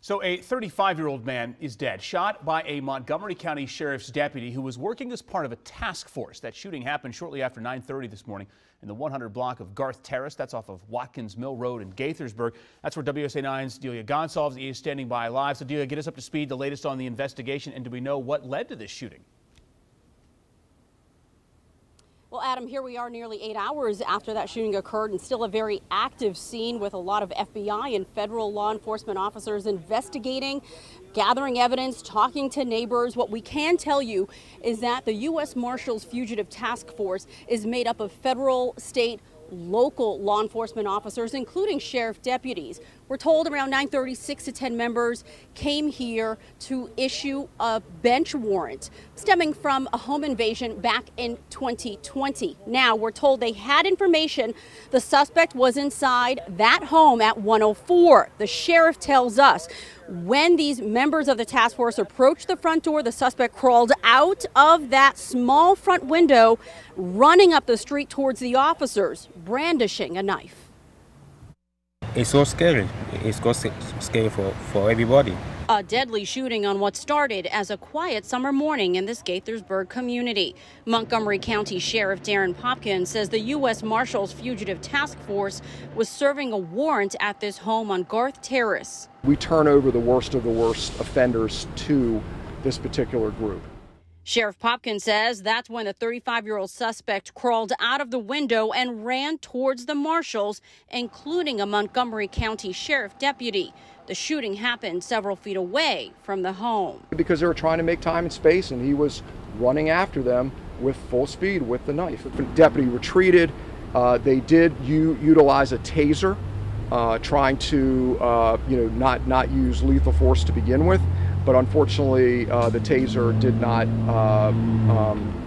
So a 35-year-old man is dead, shot by a Montgomery County Sheriff's deputy who was working as part of a task force. That shooting happened shortly after 9:30 this morning in the 100 block of Garth Terrace. That's off of Watkins Mill Road in Gaithersburg. That's where WSA 9's Delia Gonsalves is standing by live. So Delia, get us up to speed, the latest on the investigation, and do we know what led to this shooting? Well, Adam, here we are nearly 8 hours after that shooting occurred, and still a very active scene with a lot of FBI and federal law enforcement officers investigating, gathering evidence, talking to neighbors. What we can tell you is that the U.S. Marshals Fugitive Task Force is made up of federal, state, local law enforcement officers, including sheriff deputies. We're told around 9:30, 6 to 10 members came here to issue a bench warrant stemming from a home invasion back in 2020. Now, we're told they had information the suspect was inside that home at 104. The sheriff tells us when these members of the task force approached the front door, the suspect crawled out of that small front window, running up the street towards the officers, brandishing a knife. It's so scary. It's scary for everybody. A deadly shooting on what started as a quiet summer morning in this Gaithersburg community. Montgomery County Sheriff Darren Popkin says the U.S. Marshals Fugitive Task Force was serving a warrant at this home on Garth Terrace. We turn over the worst of the worst offenders to this particular group. Sheriff Popkin says that's when the 35-year-old suspect crawled out of the window and ran towards the marshals, including a Montgomery County Sheriff deputy. The shooting happened several feet away from the home. Because they were trying to make time and space, and he was running after them with full speed with the knife. The deputy retreated. They did utilize a taser, trying to not use lethal force to begin with. But unfortunately, the taser did not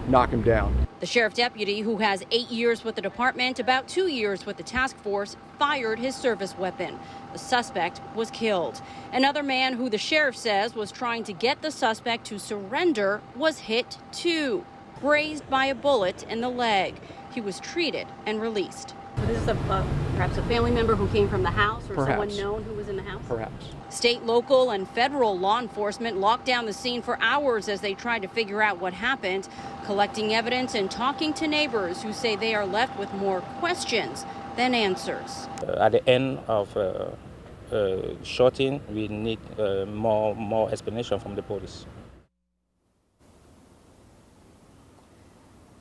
knock him down. The sheriff deputy, who has 8 years with the department, about 2 years with the task force, fired his service weapon. The suspect was killed. Another man who the sheriff says was trying to get the suspect to surrender was hit too, grazed by a bullet in the leg. He was treated and released. This is perhaps a family member who came from the house, or Perhaps. someone known who was in the house? Perhaps. State, local, and federal law enforcement locked down the scene for hours as they tried to figure out what happened, collecting evidence and talking to neighbors who say they are left with more questions than answers. At the end of shooting, we need more explanation from the police.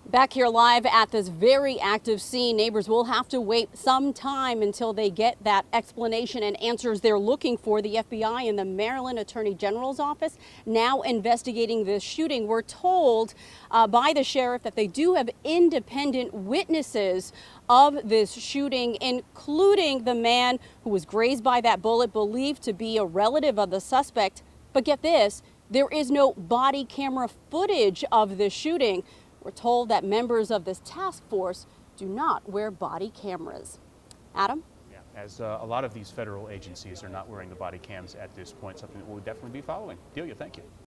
Back here live at this very active scene, neighbors will have to wait some time until they get that explanation and answers they're looking for. The FBI and the Maryland Attorney General's office now investigating this shooting. We're told by the sheriff that they do have independent witnesses of this shooting, including the man who was grazed by that bullet, believed to be a relative of the suspect. But get this, there is no body camera footage of this shooting. We're told that members of this task force do not wear body cameras. Adam? Yeah, as a lot of these federal agencies are not wearing the body cams at this point, something that we'll definitely be following. Delia, thank you.